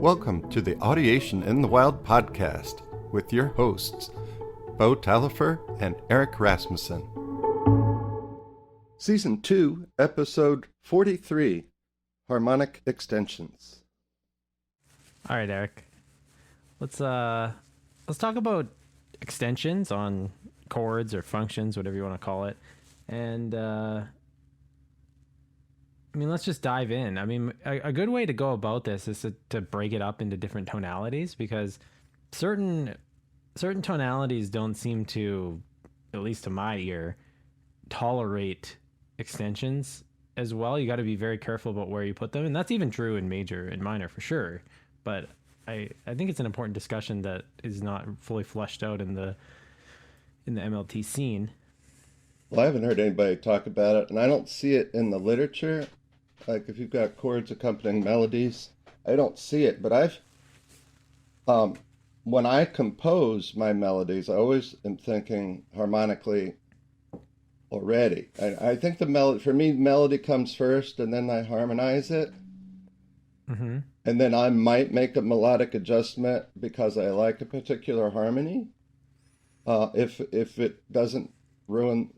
Welcome to the Audiation in the Wild podcast with your hosts, Beau Taillefer and Eric Rasmussen. Season 2, Episode 43, Harmonic Extensions. All right, Eric. Let's talk about extensions on chords or functions, whatever you want to call it. And let's just dive in. A good way to go about this is to break it up into different tonalities, because certain tonalities don't seem to, at least to my ear, tolerate extensions as well. You got to be very careful about where you put them, and that's even true in major and minor for sure. But I think it's an important discussion that is not fully fleshed out in the MLT scene. Well, I haven't heard anybody talk about it, and I don't see it in the literature. Like if you've got chords accompanying melodies, I don't see it. But when I compose my melodies, I always am thinking harmonically already. I think the melody, for me, melody comes first, and then I harmonize it. Mm-hmm. And then I might make a melodic adjustment because I like a particular harmony. If it doesn't ruin,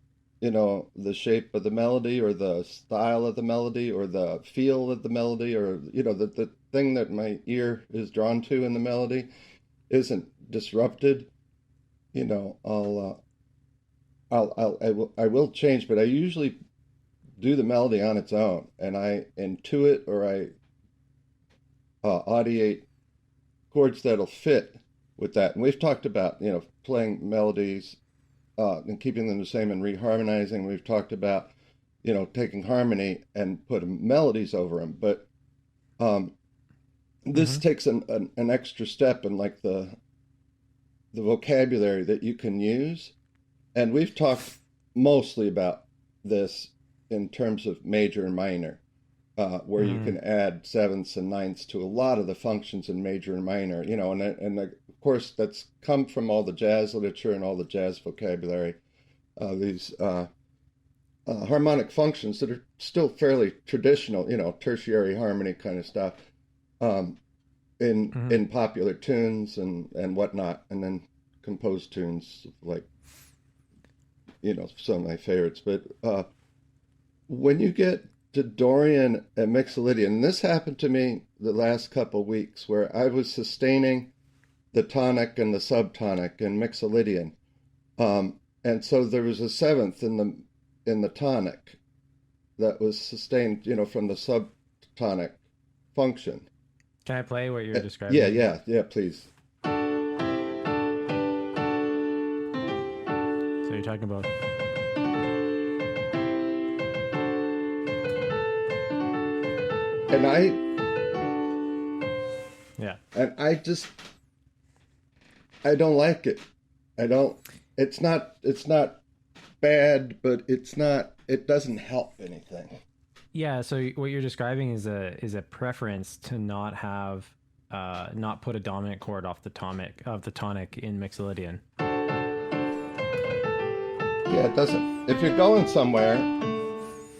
the shape of the melody or the style of the melody or the feel of the melody, or, the thing that my ear is drawn to in the melody isn't disrupted, I will change, but I usually do the melody on its own, and I intuit or I audiate chords that'll fit with that. And we've talked about, playing melodies and keeping them the same and reharmonizing. We've talked about, taking harmony and putting melodies over them. But this takes an extra step in like the vocabulary that you can use. And we've talked mostly about this in terms of major and minor, where you can add sevenths and ninths to a lot of the functions in major and minor, and of course that's come from all the jazz literature and all the jazz vocabulary, these harmonic functions that are still fairly traditional, tertiary harmony kind of stuff, in popular tunes and whatnot, and then composed tunes like, some of my favorites. But when you get to Dorian and Mixolydian, and this happened to me the last couple of weeks, where I was sustaining the tonic and the subtonic in Mixolydian, and so there was a seventh in the tonic that was sustained, from the subtonic function. Can I play what you're describing? Yeah, please. So you're talking about. And I don't like it. It's not bad, but it doesn't help anything. Yeah. So what you're describing is a preference to not put a dominant chord off the tonic in Mixolydian. Yeah, it doesn't. If you're going somewhere,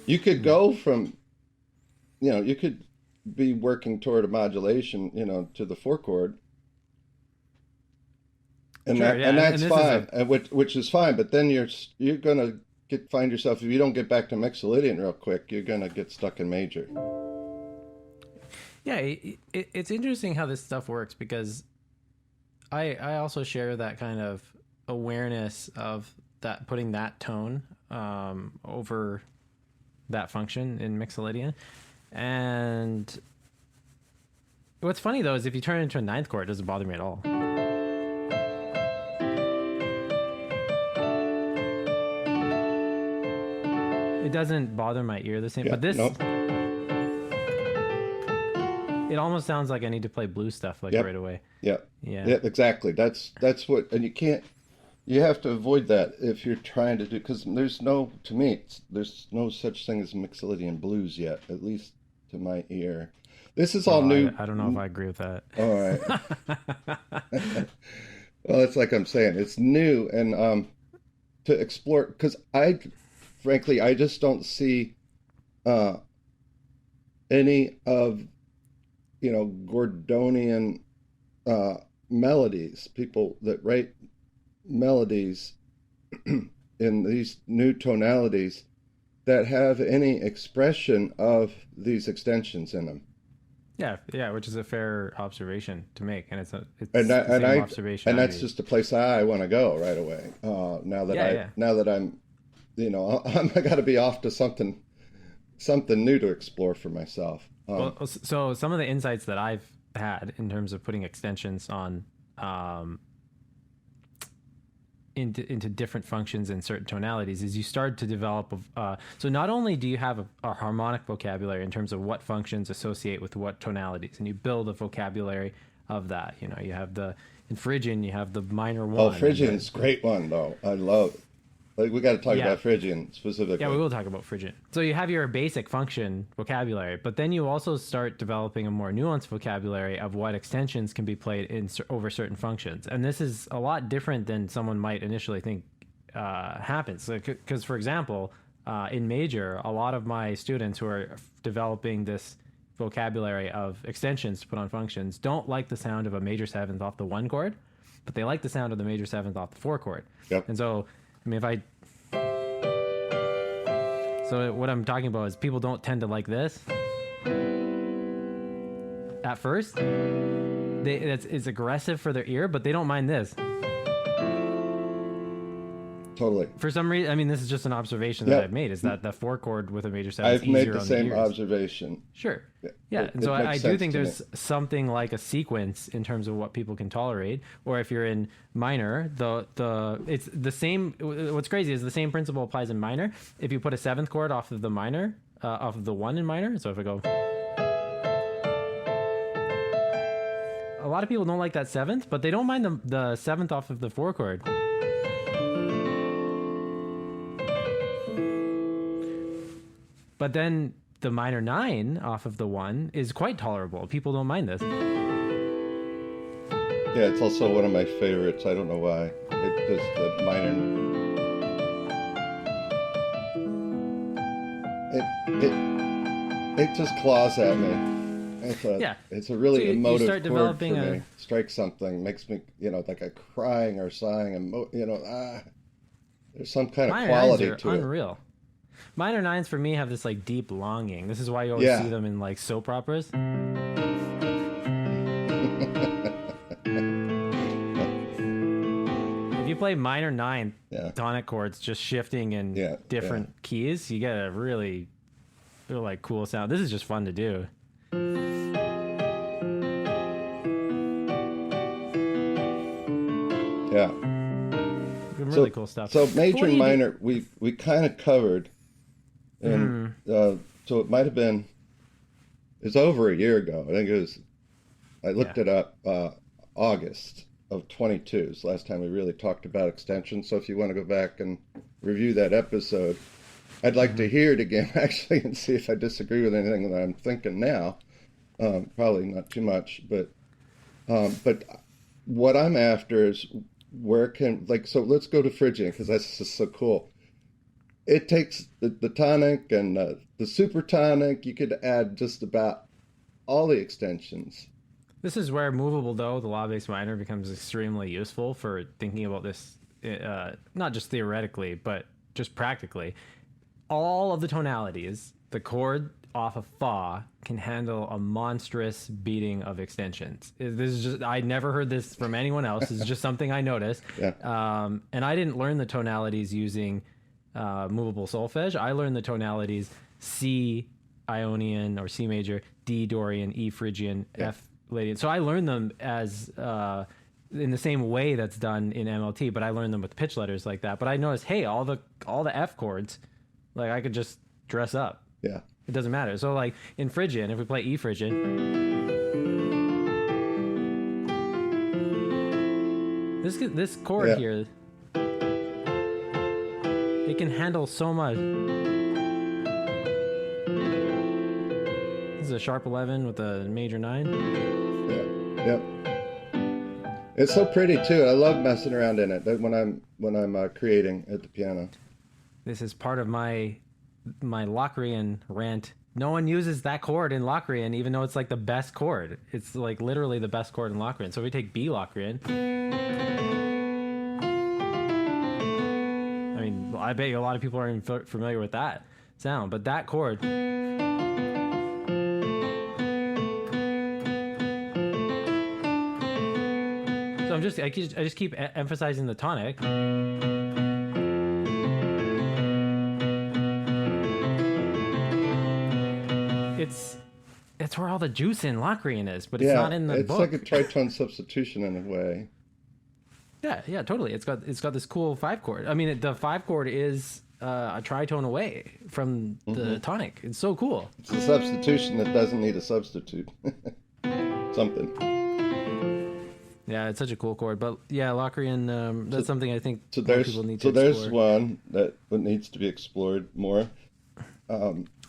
you could go from, you could be working toward a modulation, to the four chord, and sure, that's fine, which is fine. But then you're gonna find yourself, if you don't get back to Mixolydian real quick, you're gonna get stuck in major. Yeah, it's interesting how this stuff works, because I also share that kind of awareness of that, putting that tone over that function in Mixolydian. And what's funny though is if you turn it into a ninth chord, it doesn't bother me at all. It doesn't bother my ear the same. Yeah, but this, nope. It almost sounds like I need to play blues stuff right away. Yeah, exactly. That's what, and you have to avoid that if you're trying to do, because there's no such thing as Mixolydian blues yet, at least to my ear. This is all new. I don't know if I agree with that. All right. Well, it's like I'm saying, it's new, and to explore, because frankly, I just don't see any of Gordonian melodies, people that write melodies in these new tonalities that have any expression of these extensions in them. Yeah, which is a fair observation to make, and And it's the same observation and I that's made. just a place I want to go right away. Yeah, yeah. Now that I'm, I got to be off to something new to explore for myself. So some of the insights that I've had in terms of putting extensions on um, into different functions in certain tonalities is you start to develop so not only do you have a harmonic vocabulary in terms of what functions associate with what tonalities, and you build a vocabulary of that. You have in Phrygian you have the minor Oh, one, and Phrygian's a great one though. I love it. Like we got to talk yeah. about Phrygian Yeah, we specifically. will talk about Phrygian. So you have your basic function vocabulary, but then you also start developing a more nuanced vocabulary of what extensions can be played over certain functions. And this is a lot different than someone might initially think happens. Because, for example, in major, a lot of my students who are developing this vocabulary of extensions to put on functions don't like the sound of a major seventh off the one chord, but they like the sound of the major seventh off the four chord. Yep. And so, I mean, so what I'm talking about is people don't tend to like this at first. It's aggressive for their ear, but they don't mind this. Totally. For some reason, I mean, this is just an observation that Yep. I've made, is that the four chord with a major seven is I've made easier the on the same ears. observation. Sure. Yeah. And It so makes I do sense think to me. there's something like a sequence in terms of what people can tolerate. Or if you're in minor, it's the same. What's crazy is the same principle applies in minor. If you put a seventh chord off of the minor, off of the one in minor. So if I go, a lot of people don't like that seventh, but they don't mind the seventh off of the four chord. But then the minor nine off of the one is quite tolerable. People don't mind this. Yeah, it's also one of my favorites. I don't know why. It just the minor. It just claws at me. Yeah. It's a really So you emotive start chord developing for me. Strikes something, makes me like a crying or sighing, there's some kind of minor quality nines are to it. unreal. Minor nines for me have this like deep longing. This is why you always Yeah. see them in like soap operas. If you play minor nine Yeah. tonic chords just shifting in Yeah, different keys, you get a really like cool sound. This is just fun to do. Yeah. Really cool stuff. So But major what do and you do- minor, we kind of covered, and so it might have been. It's over a year ago. I think it was. I looked Yeah. it up. August of 22 is the last time we really talked about extensions. So if you want to go back and review that episode, I'd like to hear it again actually and see if I disagree with anything that I'm thinking now. Probably not too much, but what I'm after is where can so let's go to Phrygian because that's just so cool. It takes the tonic and the supertonic. You could add just about all the extensions. This is where movable though, the law based minor, becomes extremely useful for thinking about this, not just theoretically, but just practically. All of the tonalities, the chord off of fa can handle a monstrous beating of extensions. This is just, I never heard this from anyone else. It's just something I noticed. Yeah. And I didn't learn the tonalities using movable solfege. I learned the tonalities C Ionian or C major, D Dorian, E Phrygian, Yeah. F Palladian. So I learned them as in the same way that's done in MLT, but I learned them with pitch letters like that. But I noticed, hey, all the F chords, like I could just dress up. Yeah. It doesn't matter. So like in Phrygian, if we play E Phrygian, this chord Yeah. here, it can handle so much. This is a sharp 11 with a major 9. Yeah. Yep. It's so pretty too. I love messing around in it when I'm creating at the piano. This is part of my Locrian rant no one uses that chord in Locrian, even though it's like the best chord. It's like literally the best chord in Locrian. So we take B Locrian. I mean, I bet you a lot of people aren't familiar with that sound, but that chord. So I just keep emphasizing the tonic. It's where all the juice in Locrian is, but it's not in the book. It's like a tritone substitution in a way. Yeah, totally. It's got this cool 5 chord. I mean, the 5 chord is a tritone away from the tonic. It's so cool. It's a substitution that doesn't need a substitute. Something. Yeah, it's such a cool chord. But yeah, Locrian, that's something I think people need to explore. So there's one that needs to be explored more.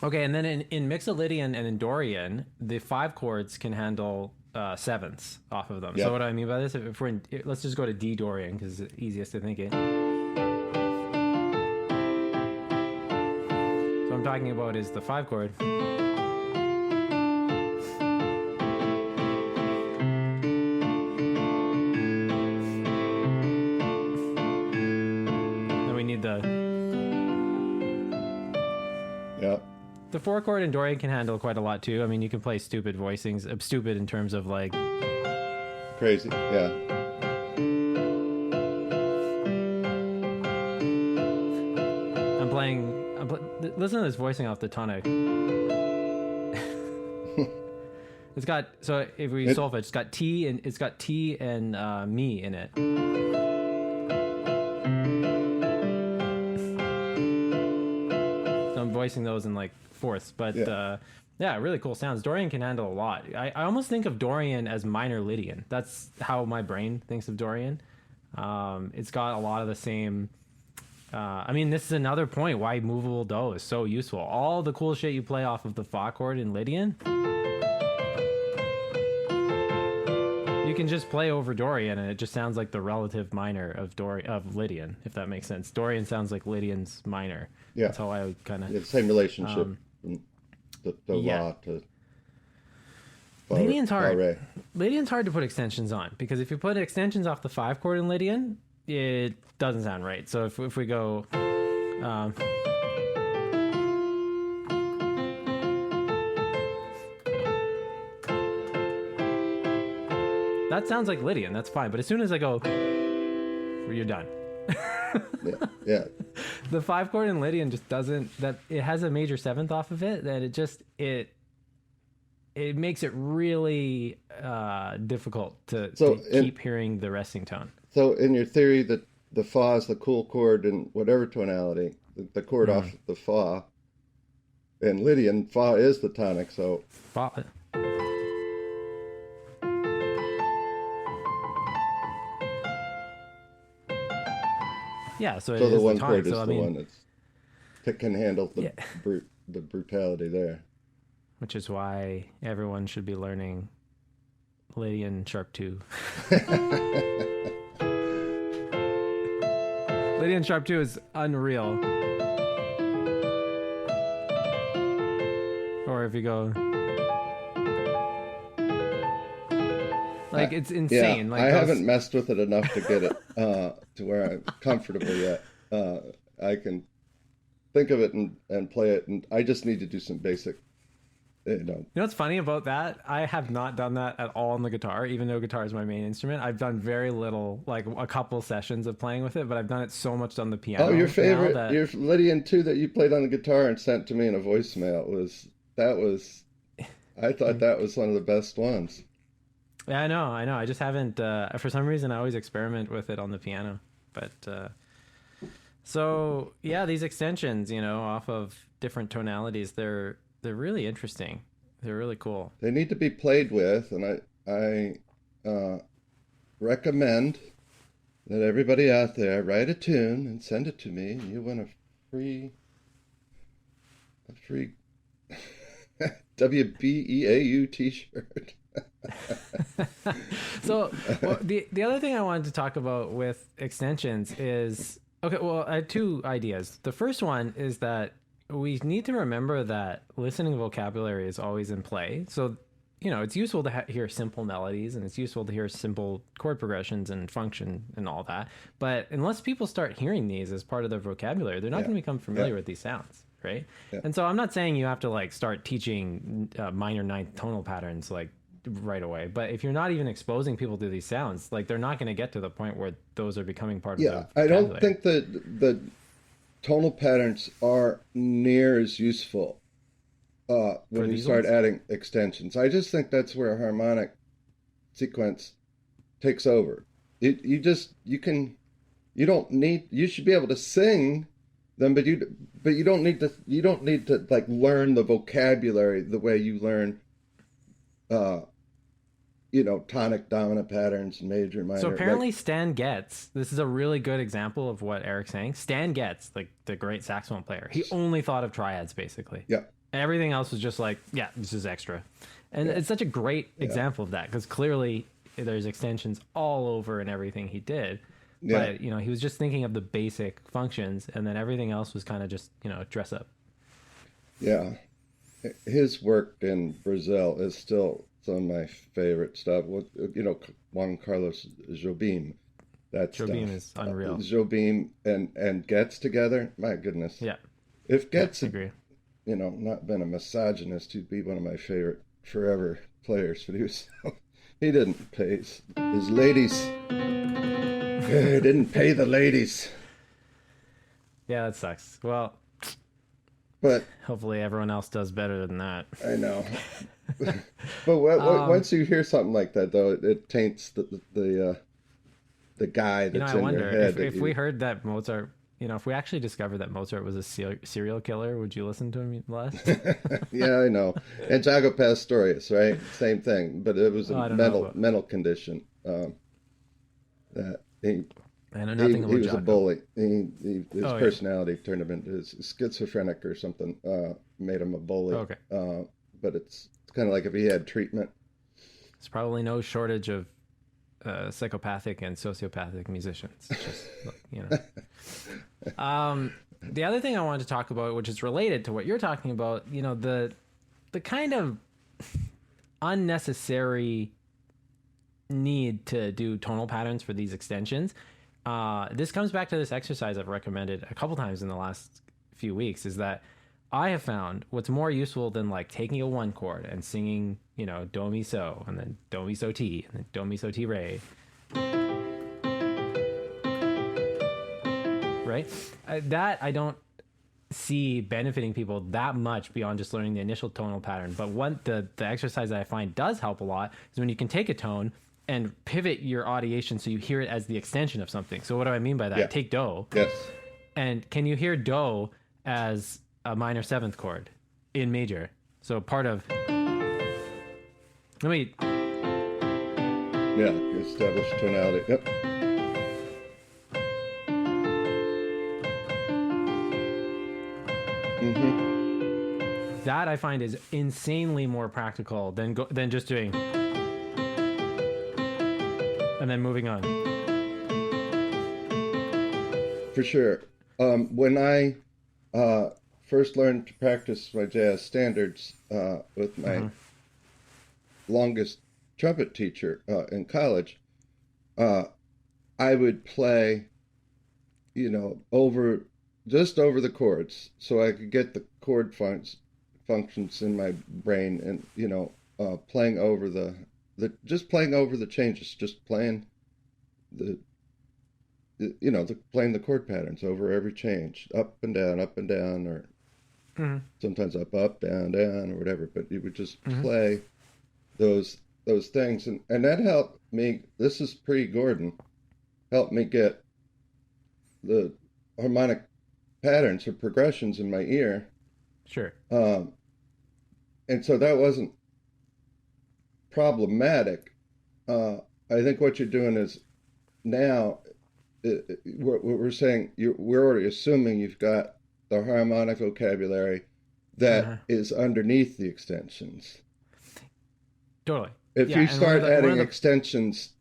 Okay, and then in Mixolydian and in Dorian, the 5 chords can handle 7ths off of them. Yep. So what do I mean by this? If we're let's just go to D Dorian because it's easiest to think it. So what I'm talking about is the 5 chord. Then we need the. Yep. The 4 chord in Dorian can handle quite a lot too. I mean, you can play stupid voicings, stupid in terms of like crazy, yeah. Listen to this voicing off the tonic. It's got, so if we solfege, it's got T and mi in it. So I'm voicing those in like fourths, but yeah, really cool sounds. Dorian can handle a lot. I almost think of Dorian as minor Lydian. That's how my brain thinks of Dorian. It's got a lot of the same. I mean, this is another point why movable do is so useful. All the cool shit you play off of the fa chord in Lydian, you can just play over Dorian, and it just sounds like the relative minor of Lydian, if that makes sense. Dorian sounds like Lydian's minor. Yeah, that's how I would kind of. Yeah, same relationship. The la to. Lydian's hard. Lydian's hard to put extensions on because if you put extensions off the 5 chord in Lydian, it doesn't sound right. So if we go, that sounds like Lydian. That's fine. But as soon as I go, you're done. Yeah. The 5 chord in Lydian just doesn't. That it has a major 7th off of it. That it makes it really difficult to keep hearing the resting tone. So in your theory that the fa is the cool chord in whatever tonality, the chord off the fa, in Lydian, fa is the tonic, so... Fa. Yeah, so the one tonic, chord is the one that can handle the brutality there. Which is why everyone should be learning Lydian sharp 2. Lydian sharp 2 is unreal. Or if you go... Like, it's insane. Yeah, like I haven't messed with it enough to get it to where I'm comfortable yet. I can think of it and play it, and I just need to do some basic... You know what's funny about that? I have not done that at all on the guitar, even though guitar is my main instrument. I've done very little, like a couple sessions of playing with it, but I've done it so much on the piano. Oh, your favorite, your Lydian 2 that you played on the guitar and sent to me in a voicemail I thought that was one of the best ones. Yeah, I know. I just haven't, for some reason, I always experiment with it on the piano. But, so yeah, these extensions, off of different tonalities, they're really interesting. They're really cool. They need to be played with, and I recommend that everybody out there write a tune and send it to me. You win a free WBEAU t-shirt. So the other thing I wanted to talk about with extensions is, okay, well, I had 2 ideas. The first one is that we need to remember that listening vocabulary is always in play. So, it's useful to hear simple melodies, and it's useful to hear simple chord progressions and function and all that. But unless people start hearing these as part of their vocabulary, they're not Yeah. going to become familiar with these sounds, right? Yeah. And so I'm not saying you have to like start teaching minor ninth tonal patterns like right away. But if you're not even exposing people to these sounds, like they're not going to get to the point where those are becoming part of Yeah. their I don't vocabulary. think that the tonal patterns are near as useful For when you these start ones? adding extensions. I just think that's where a harmonic sequence takes over. You don't need, you should be able to sing them, but you don't need to like learn the vocabulary the way you learn uh tonic dominant patterns, major, So minor, like apparently Stan Getz, this is a really good example of what Eric's saying. Stan Getz, like the great saxophone player, he only thought of triads basically. yeah, Everything else was just like, yeah, this is extra. And yeah, it's such a great yeah, example of that because clearly there's extensions all over in everything he did. yeah, But, he was just thinking of the basic functions and then everything else was kind of just, dress up. yeah. His work in Brazil is still some of my favorite stuff. Juan Carlos Jobim, that Jobim stuff. is unreal. Jobim and Getz together. My goodness. Yeah. If Yeah, Getz I had, agree. not been a misogynist, he'd be one of my favorite forever players. But he didn't pay his ladies. He didn't pay the ladies. Yeah, that sucks. Well, But hopefully everyone else does better than that. I know. But Um, once you hear something like that, though, it taints the guy that's I in your wonder head if, that we you. heard that Mozart, if we actually discovered that Mozart was a serial killer, would you listen to him less? Yeah, I know. And Jago Pastorius, right? Same thing, but it was a Oh, I don't know, but mental condition that I know nothing he about was a Jaco. bully. His Oh yeah. personality turned him into his schizophrenic or something. Made him a bully. Okay. But it's kind of like if he had treatment. There's probably no shortage of psychopathic and sociopathic musicians. It's just the other thing I wanted to talk about, which is related to what you're talking about, the kind of unnecessary need to do tonal patterns for these extensions. This comes back to this exercise I've recommended a couple times in the last few weeks, is that I have found what's more useful than like taking a one chord and singing, do mi so, and then do mi so ti, and then do mi so ti re, right? That I don't see benefiting people that much beyond just learning the initial tonal pattern. But one the exercise that I find does help a lot is when you can take a tone and pivot your audiation so you hear it as the extension of something. So what do I mean by that? Yeah. Take do, Yes. and can you hear do as a minor seventh chord in major? So part of let me Yeah. Established tonality. Yep. Mm-hmm. that I find is insanely more practical than just doing and then moving on. For sure. When I first learned to practice my jazz standards with my longest trumpet teacher in college, I would play, just over the chords, so I could get the chord functions in my brain, and playing over just playing over the changes, just playing the playing the chord patterns over every change, up and down, or sometimes up, down, down, or whatever. But you would just play those things, and that helped me. This is pre-Gordon, helped me get the harmonic patterns or progressions in my ear. Sure. And so that wasn't problematic. I think what you're doing is now what we're saying, we're already assuming you've got the harmonic vocabulary that is underneath the extensions. Totally. If Yeah, you and start adding one of extensions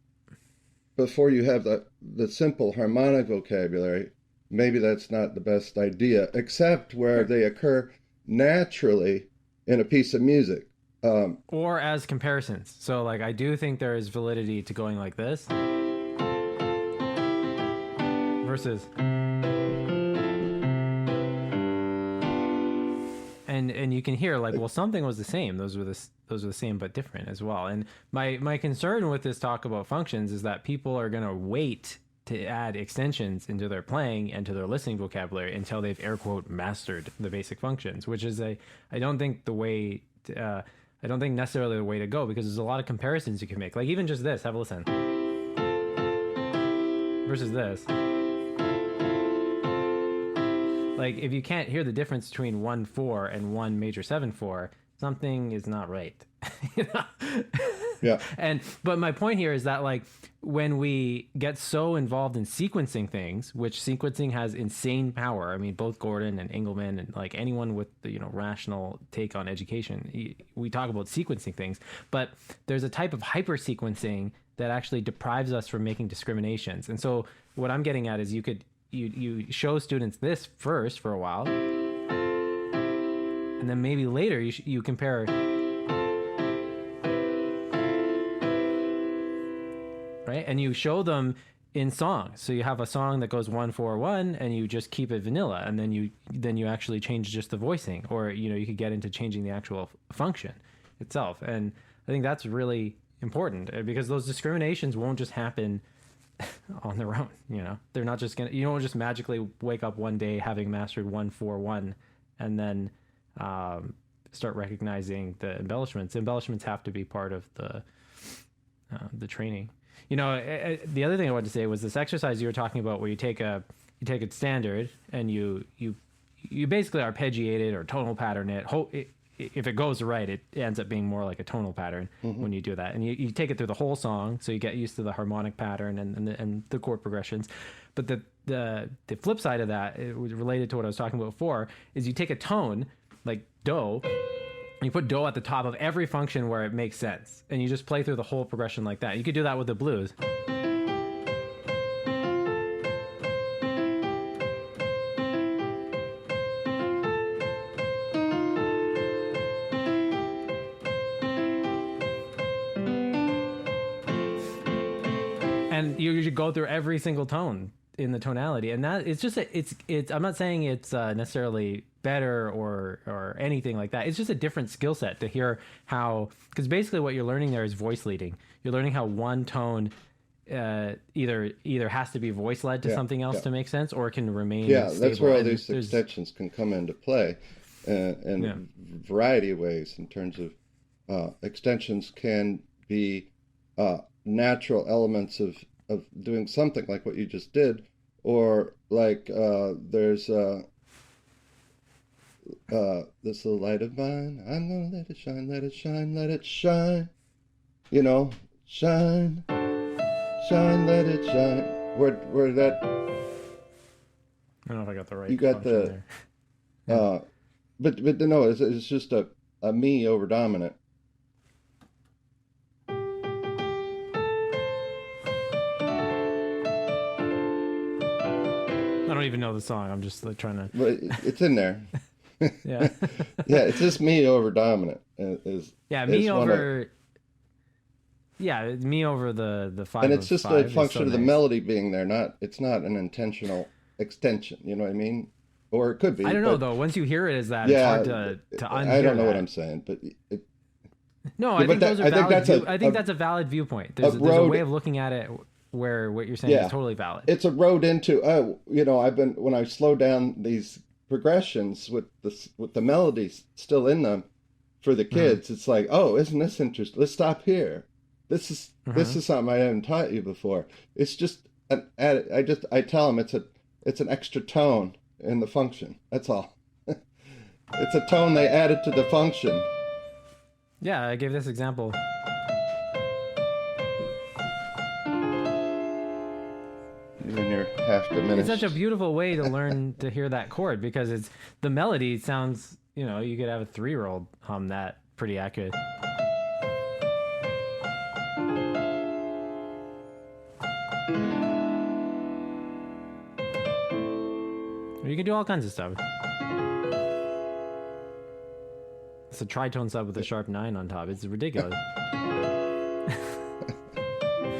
before you have the simple harmonic vocabulary, maybe that's not the best idea, except where they occur naturally in a piece of music. Or as comparisons. So like I do think there is validity to going like this versus, and you can hear like, well, something was the same. Those were the same but different as well. And my concern with this talk about functions is that people are going to wait to add extensions into their playing and to their listening vocabulary until they've air quote mastered the basic functions, which is I don't think the way I don't think necessarily the way to go, because there's a lot of comparisons you can make. Like even just this, have a listen versus this. Like if you can't hear the difference between 1/4 and 1 major 7/4, something is not right. You know? Yeah. But my point here is that like when we get so involved in sequencing things, which sequencing has insane power. I mean, both Gordon and Engelman and like anyone with the, you know, rational take on education, we talk about sequencing things, but there's a type of hyper sequencing that actually deprives us from making discriminations. And so what I'm getting at is you show students this first for a while, and then maybe later you compare, right? And you show them in songs. So you have a song that goes 1/4-1, and you just keep it vanilla, and then you actually change just the voicing, or you know, you could get into changing the actual function itself. And I think that's really important, because those discriminations won't just happen on their own. You know, they're not just gonna, you don't just magically wake up one day having mastered 1/4-1 and then start recognizing the embellishments. Embellishments have to be part of the training. You know, the other thing I wanted to say was this exercise you were talking about, where you take a standard and you basically arpeggiate it or tonal pattern it. If it goes right, it ends up being more like a tonal pattern when you do that. And you take it through the whole song, so you get used to the harmonic pattern and the chord progressions. But the flip side of that, it was related to what I was talking about before, is you take a tone like Do, and you put Do at the top of every function where it makes sense, and you just play through the whole progression like that. You could do that with the blues. And you should go through every single tone in the tonality, and that it's just it's I'm not saying it's necessarily better or anything like that. It's just a different skill set to hear how, because basically what you're learning there is voice leading. You're learning how one tone either has to be voice led to something else to make sense, or it can remain stable. That's where all these extensions can come into play in a variety of ways. In terms of extensions can be natural elements of doing something like what you just did, or like there's this little light of mine, I'm gonna let it shine, let it shine, let it shine, you know, shine, shine, let it shine, where that, I don't know if I got the right, you got the there. But no, it's just a me over dominant. I don't even know the song. I'm just like trying to. But it's in there. Yeah. Yeah, it's just me over dominant. Me over. Yeah, me over the 5. And it's just a function of the nice. melody being there. It's not an intentional extension. You know what I mean? Or it could be. I don't know though. Once you hear it as that, it's hard to unhear. I don't know that. what I'm saying, but. No, I think those are valid. I think that's a valid viewpoint. There's a way of looking at it where what you're saying is totally valid. It's a road into, when I slow down these progressions with the melodies still in them for the kids, it's like, oh, isn't this interesting? Let's stop here. This is something I haven't taught you before. It's just I tell them it's an extra tone in the function. That's all. It's a tone they added to the function. Yeah, I gave this example. When you're half diminished. It's such a beautiful way to learn to hear that chord, because the melody sounds, you could have a 3-year-old hum that pretty accurate. You can do all kinds of stuff. It's a tritone sub with a sharp 9 on top. It's ridiculous.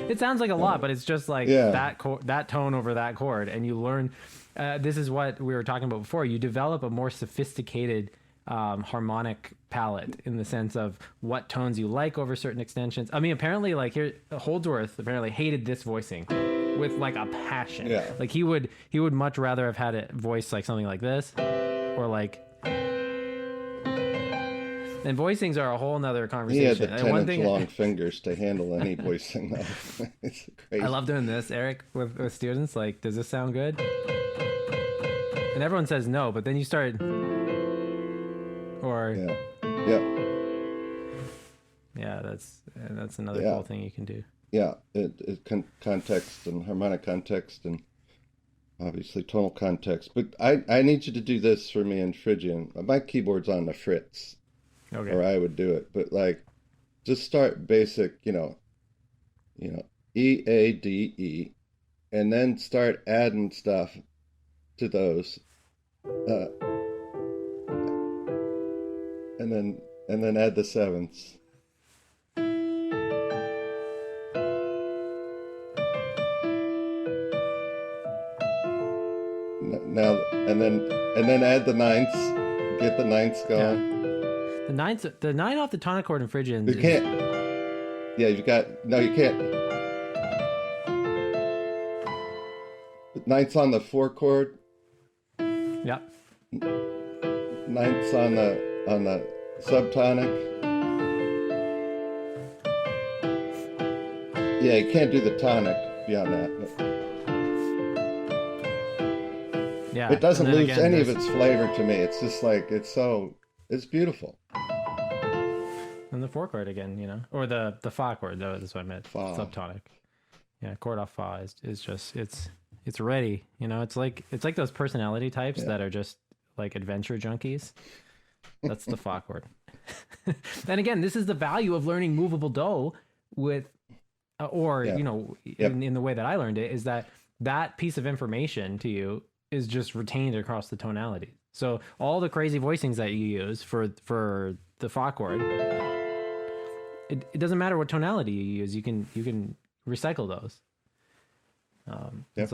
It sounds like a lot, but it's just like that tone over that chord, and you learn. This is what we were talking about before. You develop a more sophisticated harmonic palette in the sense of what tones you like over certain extensions. I mean, apparently, like here, Holdsworth apparently hated this voicing with like a passion. Yeah. Like he would much rather have had it voiced like something like this, or like. And voicings are a whole nother conversation. He had the 10-inch long fingers to handle any voicing, though. It's crazy. I love doing this, Eric, with students. Like, does this sound good? And everyone says no, but then you start... Or... Yeah, that's another cool thing you can do. Yeah, context and harmonic context and obviously tonal context. But I need you to do this for me in Phrygian. My keyboard's on the Fritz. Okay. Or I would do it, but like, just start basic, E, A, D, E, and then start adding stuff to those, and then add the sevenths. Now and then add the ninths, get the ninths going. Yeah. The 9 off the tonic chord in Phrygian. You can't. Yeah, you can't. Ninths on the 4 chord. Yeah. Ninths on the subtonic. Yeah, you can't do the tonic beyond that. But Yeah. it doesn't lose any of its flavor to me. It's just like it's beautiful. And the 4 chord again, or the fa chord, though. That's what I meant. Fa. Subtonic. Yeah, chord off fa is just it's ready. It's like those personality types that are just like adventure junkies. That's the fa chord. And again, this is the value of learning movable do with, in the way that I learned it, is that piece of information to you is just retained across the tonality. So all the crazy voicings that you use for the fa chord, it doesn't matter what tonality you use. You can recycle those. No, it's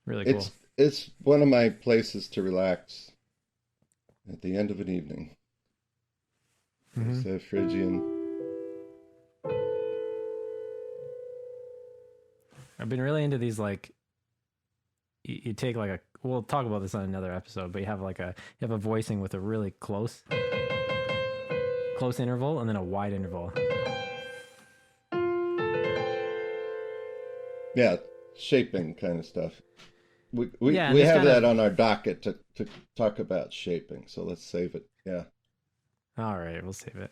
really cool. It's one of my places to relax at the end of an evening. Mm-hmm. It's a Phrygian. I've been really into these, like, you take like we'll talk about this on another episode, but you have a voicing with a really close interval and then a wide interval. Yeah, shaping kind of stuff. We have that on our docket to talk about shaping, so let's save it. Yeah. All right, we'll save it.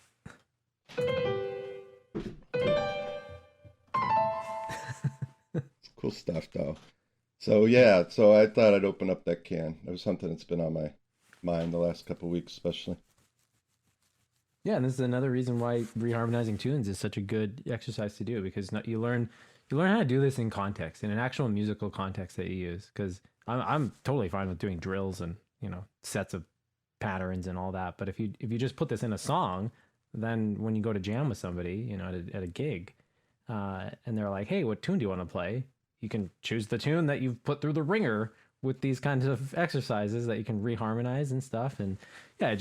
It's cool stuff, though. So I thought I'd open up that can. It was something that's been on my mind the last couple of weeks, especially. Yeah, and this is another reason why reharmonizing tunes is such a good exercise to do, because you learn how to do this in context, in an actual musical context that you use. Because I'm totally fine with doing drills and sets of patterns and all that, but if you just put this in a song, then when you go to jam with somebody, at a gig, and they're like, "Hey, what tune do you want to play?" You can choose the tune that you've put through the ringer with these kinds of exercises that you can reharmonize and stuff. And yeah, it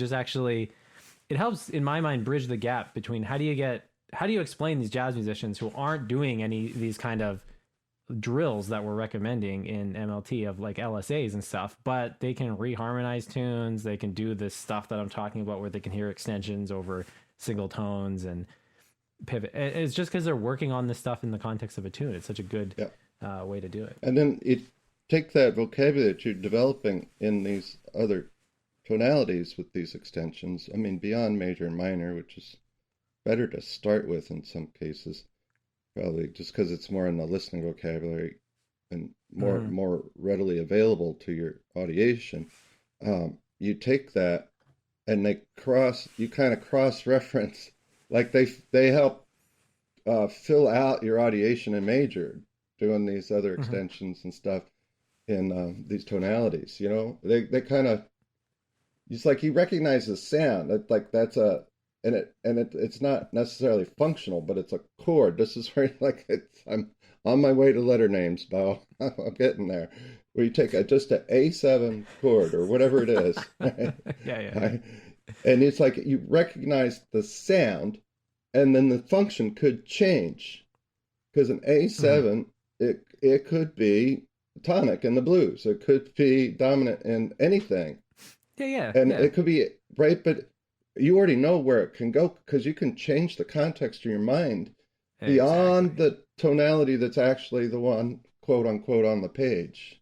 helps, in my mind, bridge the gap between how do you explain these jazz musicians who aren't doing any of these kind of drills that we're recommending in MLT of like LSAs and stuff, but they can reharmonize tunes. They can do this stuff that I'm talking about where they can hear extensions over single tones and pivot. It's just because they're working on this stuff in the context of a tune. It's such a good way to do it. And then take that vocabulary that you're developing in these other tonalities with these extensions. I mean, beyond major and minor, which is better to start with in some cases, probably just because it's more in the listening vocabulary and more readily available to your audiation. You take that and you kind of cross-reference, like they help fill out your audiation in major, doing these other extensions and stuff in these tonalities. You know, they kind of, it's like he recognizes sound. That like that's a it's not necessarily functional, but it's a chord. This is where like I'm on my way to letter names, Beau. I'm getting there. Where you take just a A7 chord or whatever it is, right? Yeah. And it's like you recognize the sound, and then the function could change because an A7 it could be tonic in the blues. It could be dominant in anything. And it could be right, but you already know where it can go because you can change the context of your mind beyond the tonality that's actually the one, quote unquote, on the page.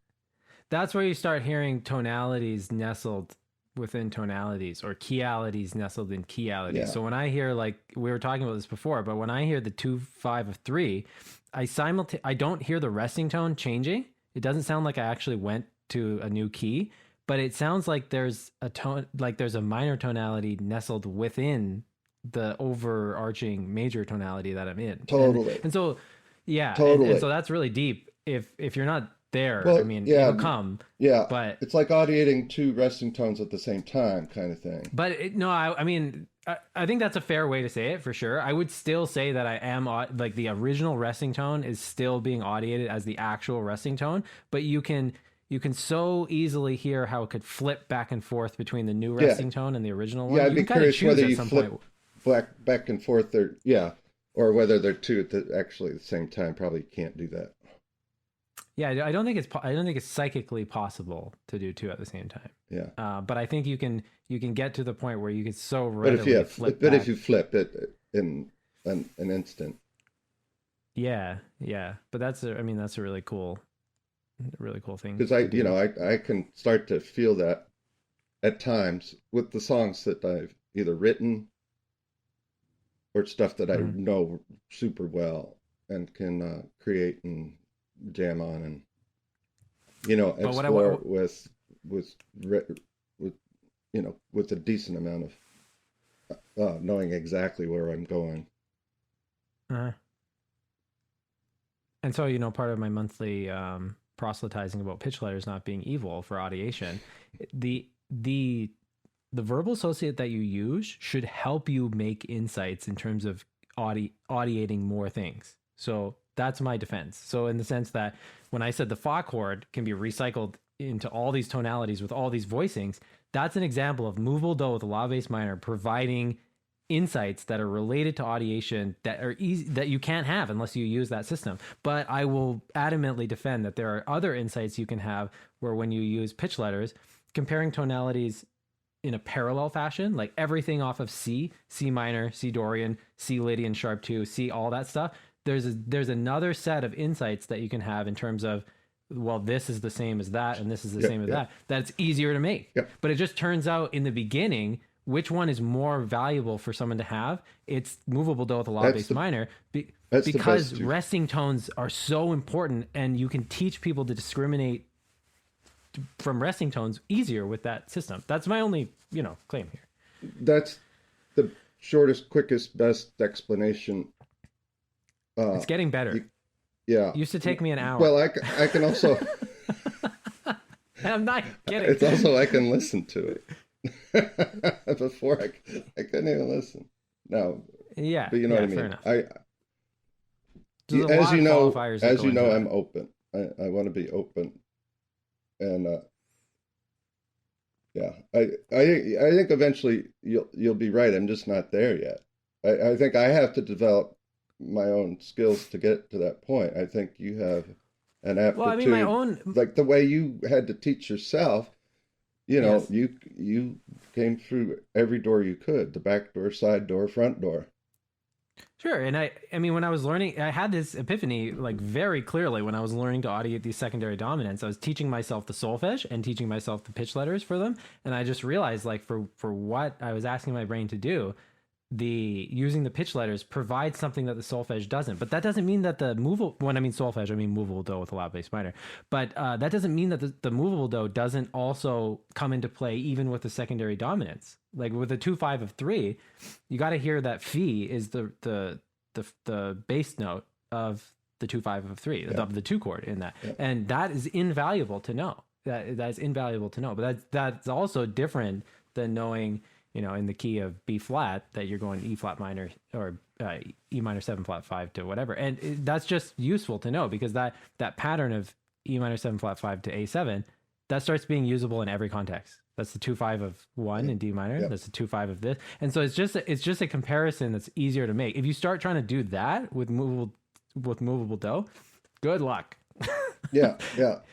That's where you start hearing tonalities nestled within tonalities, or keyalities nestled in keyalities. Yeah. So when I hear, like we were talking about this before, but when I hear the 2-5 of 3, I don't hear the resting tone changing. It doesn't sound like I actually went to a new key, but it sounds like there's a tone, like there's a minor tonality nestled within the overarching major tonality that I'm in. Totally. And so, yeah. Totally. And so that's really deep. If you're not there, well, I mean, it'll come. Yeah. But it's like audiating 2 resting tones at the same time kind of thing. But I mean, I think that's a fair way to say it for sure. I would still say that I am like the original resting tone is still being audiated as the actual resting tone, but you can so easily hear how it could flip back and forth between the new resting tone and the original one. Yeah, I'd be curious whether you flip back and forth or whether they're 2 at actually the same time. Probably can't do that. Yeah, I don't think it's psychically possible to do 2 at the same time. Yeah. But I think you can get to the point where you can so readily flip. But if you flip it in an instant. Yeah. But that's a really cool thing. Because I can start to feel that at times with the songs that I've either written or stuff that I know super well and can create and jam on and explore with with a decent amount of knowing exactly where I'm going. And so part of my monthly proselytizing about pitch letters not being evil for audiation, the verbal associate that you use should help you make insights in terms of audiating more things. So that's my defense. So in the sense that when I said the fa chord can be recycled into all these tonalities with all these voicings, that's an example of movable do with a law bass minor providing insights that are related to audiation that are easy, that you can't have unless you use that system. But I will adamantly defend that there are other insights you can have where when you use pitch letters, comparing tonalities in a parallel fashion, like everything off of C minor, C Dorian, C Lydian sharp 2, C, all that stuff. There's another set of insights that you can have in terms of, well, this is the same as that, and this is the same as that. That's easier to make. But it just turns out in the beginning, which one is more valuable for someone to have? It's movable do with a law bass minor, because resting tones are so important, and you can teach people to discriminate from resting tones easier with that system. That's my only, claim here. That's the shortest, quickest, best explanation. It's getting better. Yeah. It used to take me an hour. Well, I can also... I'm not kidding. It's also, I can listen to it. Before I couldn't even listen. No. Yeah. But you know what I mean? Enough. As you know, I'm open. I want to be open. And I think eventually you'll be right. I'm just not there yet. I think I have to develop my own skills to get to that point. I think you have an aptitude. Well, I mean, my own, like the way you had to teach yourself. You came through every door you could: the back door, side door, front door. Sure. And I mean, when I was learning, I had this epiphany like very clearly when I was learning to audiate these secondary dominants. I was teaching myself the solfege and teaching myself the pitch letters for them. And I just realized, like, for what I was asking my brain to do, using the pitch letters provides something that the solfege doesn't. But that doesn't mean that when I mean solfege, I mean movable do with a loud bass minor. But that doesn't mean that the movable do doesn't also come into play even with the secondary dominants. Like with the 2-5 of 3, you got to hear that phi is the bass note of the 2/5 of 3, Yeah. of the 2 chord in that. Yeah. And that is invaluable to know. That's invaluable to know. But that's also different than knowing, in the key of B flat, that you're going E flat minor or E minor 7 flat 5 to whatever. And that's just useful to know, because that pattern of E minor 7 flat 5 to A7, that starts being usable in every context. That's the 2/5 of 1 in D minor. That's the 2/5 of this. And so it's just a comparison that's easier to make. If you start trying to do that with movable do, good luck. Yeah.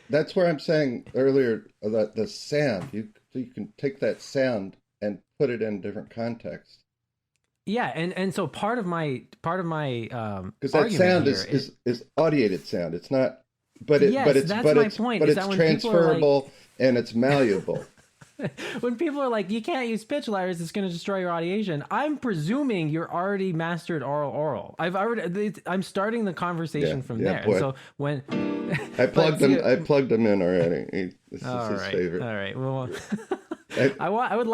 That's where I'm saying earlier that the sound, you can take that sound and put it in different contexts. Yeah, and so part of my Because that sound argument here is audiated sound. It's not, that's my point. but Is it's that when people are like, transferable and it's malleable. when people are like, you can't use pitch ladders, it's going to destroy your audiation, I'm presuming you're already mastered oral. I'm starting the conversation from there. Boy. And so when I plugged them in already. This is his favorite. All right. Well, I would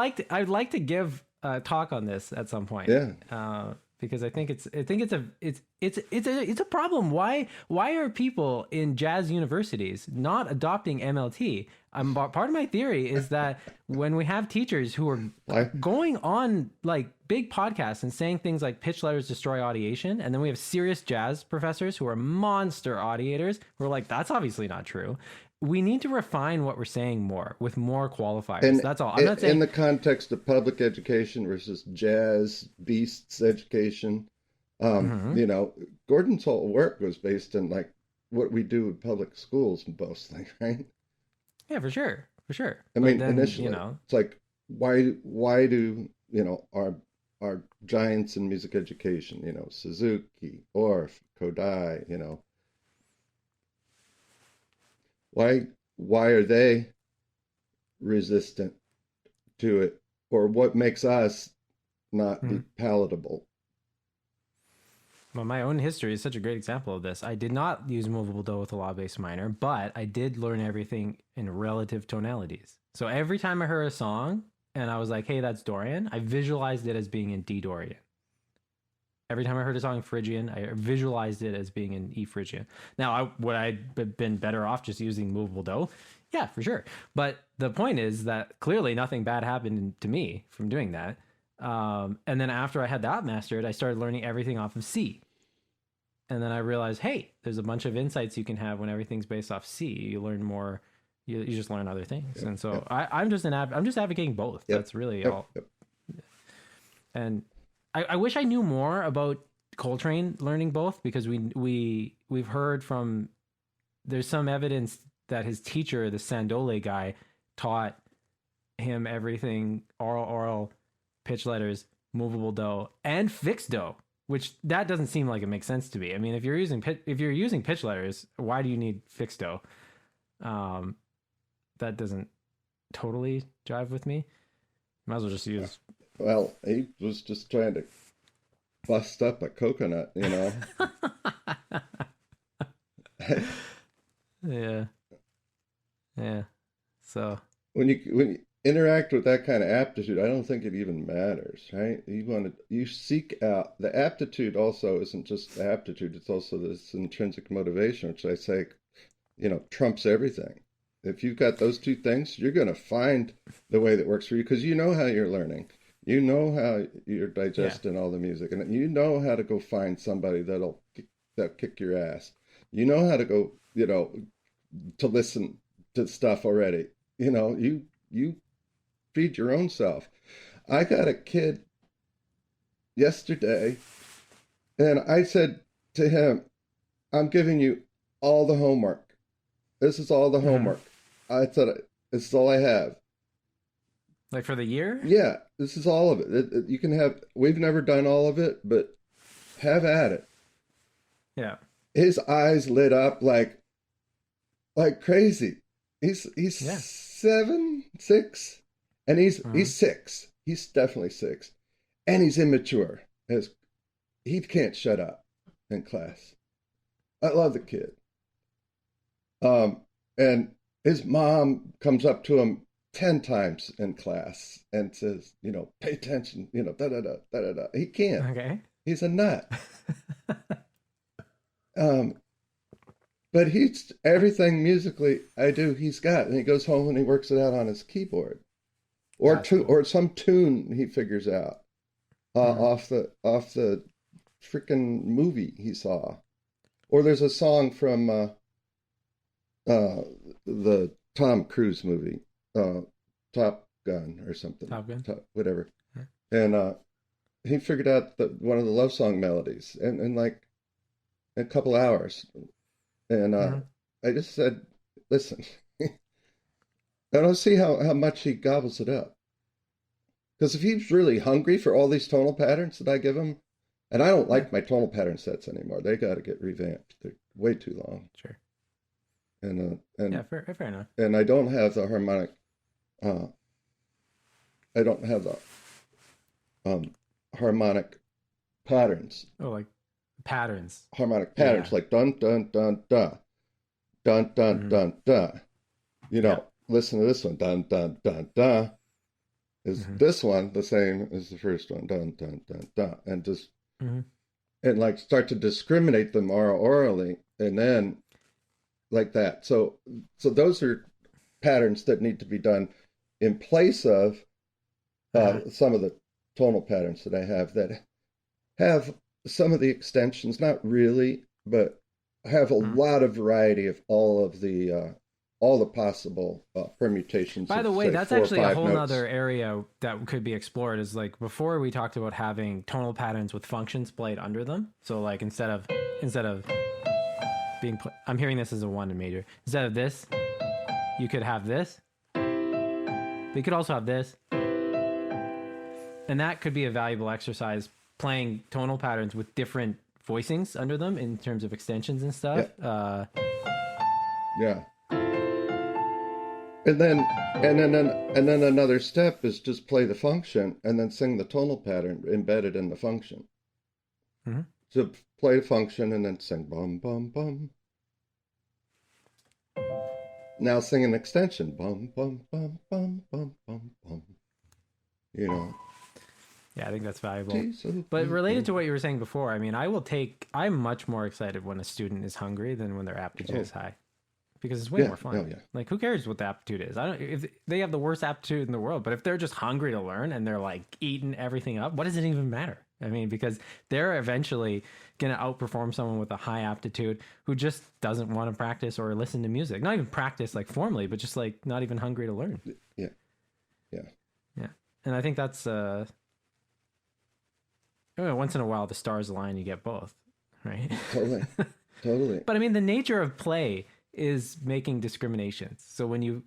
like to give a talk on this at some point. Yeah. Because I think it's a problem. Why are people in jazz universities not adopting MLT? Part of my theory is that when we have teachers who are going on like big podcasts and saying things like pitch letters destroy audiation, and then we have serious jazz professors who are monster audiators who are like, that's obviously not true. We need to refine what we're saying more with more qualifiers. And that's all. I'm not saying in the context of public education versus jazz beasts education. Gordon's whole work was based on like what we do in public schools mostly, right? Yeah, for sure. I mean, then, initially, it's like why do our giants in music education, Suzuki, Orff, Kodai, why are they resistant to it, or what makes us not be palatable? Well, my own history is such a great example of this. I did not use movable do with a law bass minor, but I did learn everything in relative tonalities. So every time I heard a song and I was like, hey, that's Dorian, I visualized it as being in D Dorian. Every time I heard a song in Phrygian, I visualized it as being in E Phrygian. Now, would I have been better off just using movable do? Yeah, for sure. But the point is that clearly nothing bad happened to me from doing that. And then after I had that mastered, I started learning everything off of C. And then I realized, hey, there's a bunch of insights you can have when everything's based off C. You learn more. You just learn other things. Yep, and so yep. I'm just advocating both. Yep, that's really all. Yep. And I wish I knew more about Coltrane learning both, because we've heard from, there's some evidence that his teacher, the Sandole guy, taught him everything oral, pitch letters, movable do, and fixed do, which that doesn't seem like it makes sense to me. I mean, if you're using pitch letters, why do you need fixed do? That doesn't totally jive with me. Might as well just use. Well, he was just trying to bust up a coconut, Yeah. So when you interact with that kind of aptitude, I don't think it even matters, right? You seek out the aptitude. Also, isn't just the aptitude; it's also this intrinsic motivation, which I say, trumps everything. If you've got those two things, you're going to find the way that works for you, because you know how you're learning. You know how you're digesting all the music, and you know how to go find somebody that'll kick your ass. You know how to go, to listen to stuff already. You feed your own self. I got a kid yesterday, and I said to him, I'm giving you all the homework. This is all the homework. I said, this is all I have. Like for the year? Yeah, this is all of it. You can have, we've never done all of it, but have at it. Yeah. His eyes lit up like crazy. He's 7, 6, and he's 6. He's definitely 6. And he's immature. He can't shut up in class. I love the kid. And his mom comes up to him 10 times in class and says, pay attention, da-da-da, da-da-da. He can't. Okay. He's a nut. but he's everything musically I do, he's got, and he goes home and he works it out on his keyboard, or some tune he figures out off the freaking movie he saw, or there's a song from the Tom Cruise movie, Top Gun or something, Top Gun, whatever, and he figured out one of the love song melodies in like a couple hours. And I just said, listen, I don't see how much he gobbles it up. Because if he's really hungry for all these tonal patterns that I give him, and I don't like my tonal pattern sets anymore. They got to get revamped. They're way too long. Sure. And yeah, fair enough. And I don't have the harmonic. I don't have the harmonic patterns. Oh, like patterns. Harmonic patterns, like dun dun dun dun, dun dun dun dun. You know, listen to this one, dun dun dun dun. Is this one the same as the first one, dun dun dun dun, and just and like start to discriminate them orally, and then like that. So those are patterns that need to be done in place of some of the tonal patterns that I have that have some of the extensions, not really, but have a lot of variety of all the possible permutations. By the of, way, say, that's 4 or actually a 5 whole notes. other area that could be explored. Is like before we talked about having tonal patterns with functions played under them. So like instead of being, I'm hearing this as a 1 in major. Instead of this, you could have this. But you could also have this. And that could be a valuable exercise, playing tonal patterns with different voicings under them in terms of extensions and stuff. Yeah. And then another step is just play the function and then sing the tonal pattern embedded in the function. So play the function and then sing bum bum bum. Now sing an extension, bum bum bum bum bum bum bum. You know. Yeah, I think that's valuable. But related to what you were saying before, I mean, I'm much more excited when a student is hungry than when their aptitude is high. Because it's way more fun. Like, who cares what the aptitude is? If they have the worst aptitude in the world, but if they're just hungry to learn and they're like eating everything up, what does it even matter? I mean, because they're eventually going to outperform someone with a high aptitude who just doesn't want to practice or listen to music. Not even practice like formally, but just like not even hungry to learn. Yeah. And I think that's once in a while the stars align, you get both, right? Totally. But I mean, the nature of play is making discriminations. So when you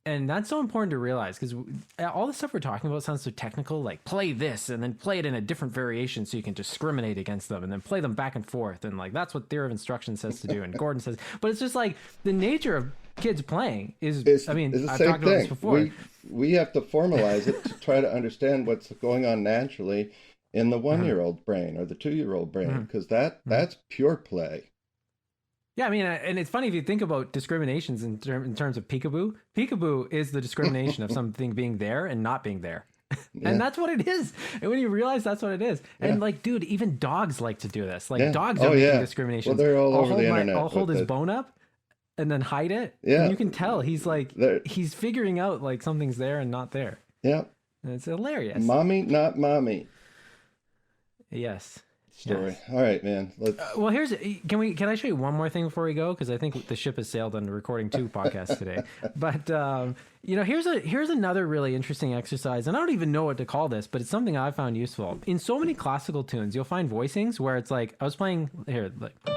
and that's so important to realize, because all the stuff we're talking about sounds so technical, like play this and then play it in a different variation so you can discriminate against them and then play them back and forth. And like, that's what theory of instruction says to do. And Gordon says, but it's just like the nature of kids playing is, it's I've the talked same about this before. We have to formalize it to try to understand what's going on naturally in the 1-year-old brain or the 2-year-old brain, because that's pure play. Yeah, I mean, and it's funny if you think about discriminations in terms of peekaboo. Peekaboo is the discrimination of something being there and not being there. And that's what it is. And when you realize that's what it is. And like, dude, even dogs like to do this. Like dogs are making discriminations. Well, they're all over the internet. I'll hold his bone up and then hide it. Yeah. And you can tell he's like, he's figuring out like something's there and not there. Yeah. And it's hilarious. Mommy, not mommy. Yes. Story. Yes. All right, man. Let's... well, can I show you one more thing before we go? Because I think the ship has sailed on recording 2 podcasts today. But here's another really interesting exercise, and I don't even know what to call this, but it's something I found useful. In so many classical tunes, you'll find voicings where it's like I was playing here, like I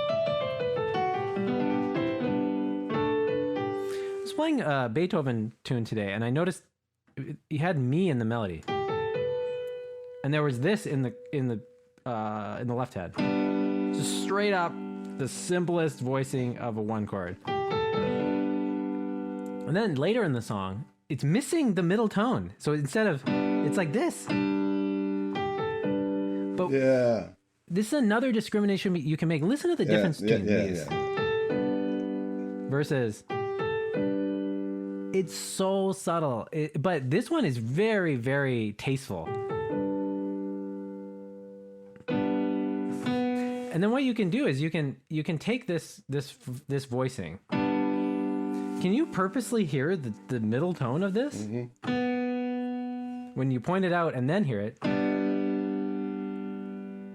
was playing a Beethoven tune today, and I noticed he had me in the melody, and there was this in the left head. Just straight up the simplest voicing of a 1 chord. And then later in the song, it's missing the middle tone. So instead of, it's like this. But this is another discrimination you can make. Listen to the difference between these. Versus, it's so subtle. But this one is very, very tasteful. And then what you can do is you can take this voicing. Can you purposely hear the middle tone of this? When you point it out and then hear it.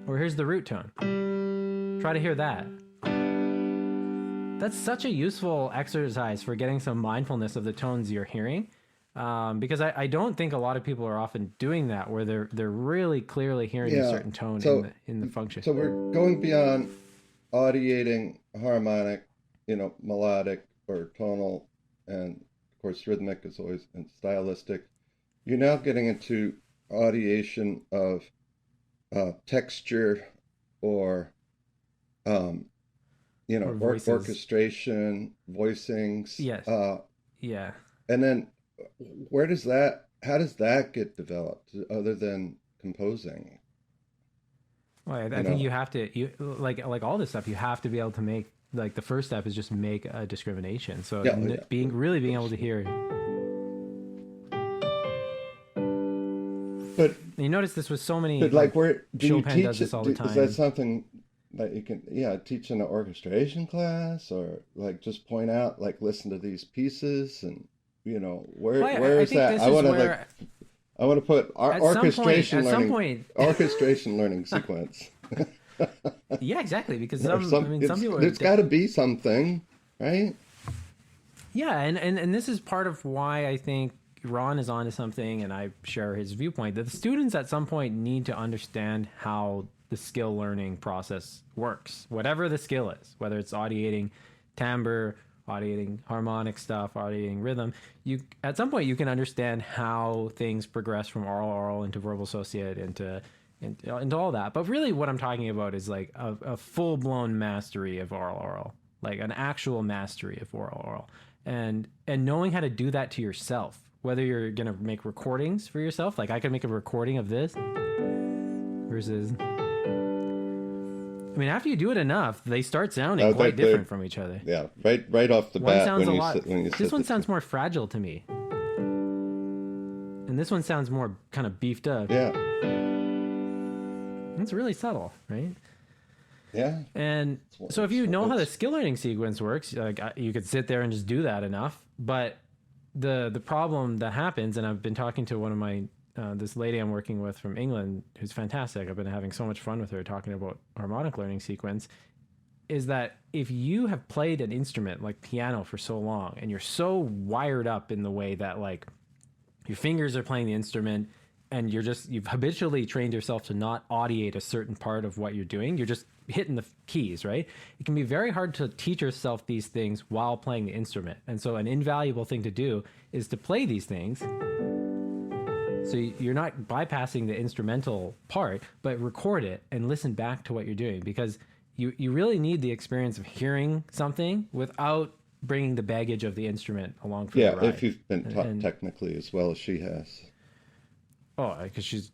Or here's the root tone. Try to hear that. That's such a useful exercise for getting some mindfulness of the tones you're hearing. Because I don't think a lot of people are often doing that, where they're really clearly hearing a certain tone in the function. So we're going beyond audiating harmonic, melodic or tonal, and of course rhythmic is always, and stylistic. You're now getting into audiation of texture or orchestration, voicings. Yes. Yeah. And then how does that get developed other than composing? Well, I think you have to, like all this stuff, you have to be able to make, like, the first step is just make a discrimination. So being able to hear. But you notice this with so many. But like, where do you Chopin teach does this all the time. Is that something that you can teach in an orchestration class, or like just point out, like, listen to these pieces, and where is that? I want to put orchestration learning sequence. Yeah, exactly. Because some people. There's got to be something, right? Yeah, and this is part of why I think Ron is onto something, and I share his viewpoint that the students at some point need to understand how the skill learning process works, whatever the skill is, whether it's audiating timbre, audiating harmonic stuff, audiating rhythm. At some point you can understand how things progress from oral into verbal associate into all that. But really what I'm talking about is like a full-blown mastery of oral, like an actual mastery of oral, and knowing how to do that to yourself. Whether you're going to make recordings for yourself, like I could make a recording of this versus, I mean, after you do it enough, they start sounding quite different from each other. Yeah, right off the bat. This one sounds more fragile to me. And this one sounds more kind of beefed up. Yeah. It's really subtle, right? Yeah. And so if you know how the skill learning sequence works, like you could sit there and just do that enough, but the problem that happens, and I've been talking to one of my this lady I'm working with from England who's fantastic. I've been having so much fun with her talking about harmonic learning sequence, is that if you have played an instrument like piano for so long and you're so wired up in the way that like your fingers are playing the instrument and you've habitually trained yourself to not audiate a certain part of what you're doing, you're just hitting the keys, right? It can be very hard to teach yourself these things while playing the instrument. And so an invaluable thing to do is to play these things. So you're not bypassing the instrumental part, but record it and listen back to what you're doing, because you really need the experience of hearing something without bringing the baggage of the instrument along for the ride. Yeah, if you've been taught technically as well as she has. Oh, because she's,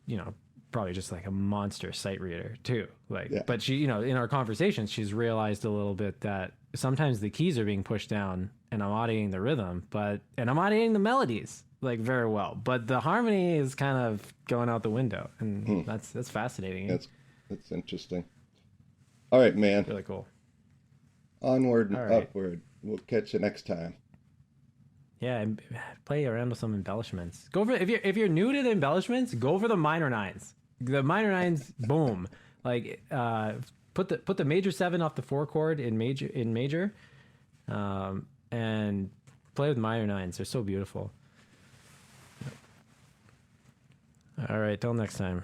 probably just like a monster sight reader too. But she, in our conversations, she's realized a little bit that sometimes the keys are being pushed down and I'm auditing the rhythm, and I'm auditing the melodies like very well, but the harmony is kind of going out the window, and that's fascinating. That's interesting. All right, man. Really cool. Onward and upward. We'll catch you next time. Yeah, and play around with some embellishments. Go for if you're new to the embellishments, go for the minor nines. The minor nines, boom. Like put the major 7 off the 4 chord in major, and play with minor nines. They're so beautiful. All right, till next time.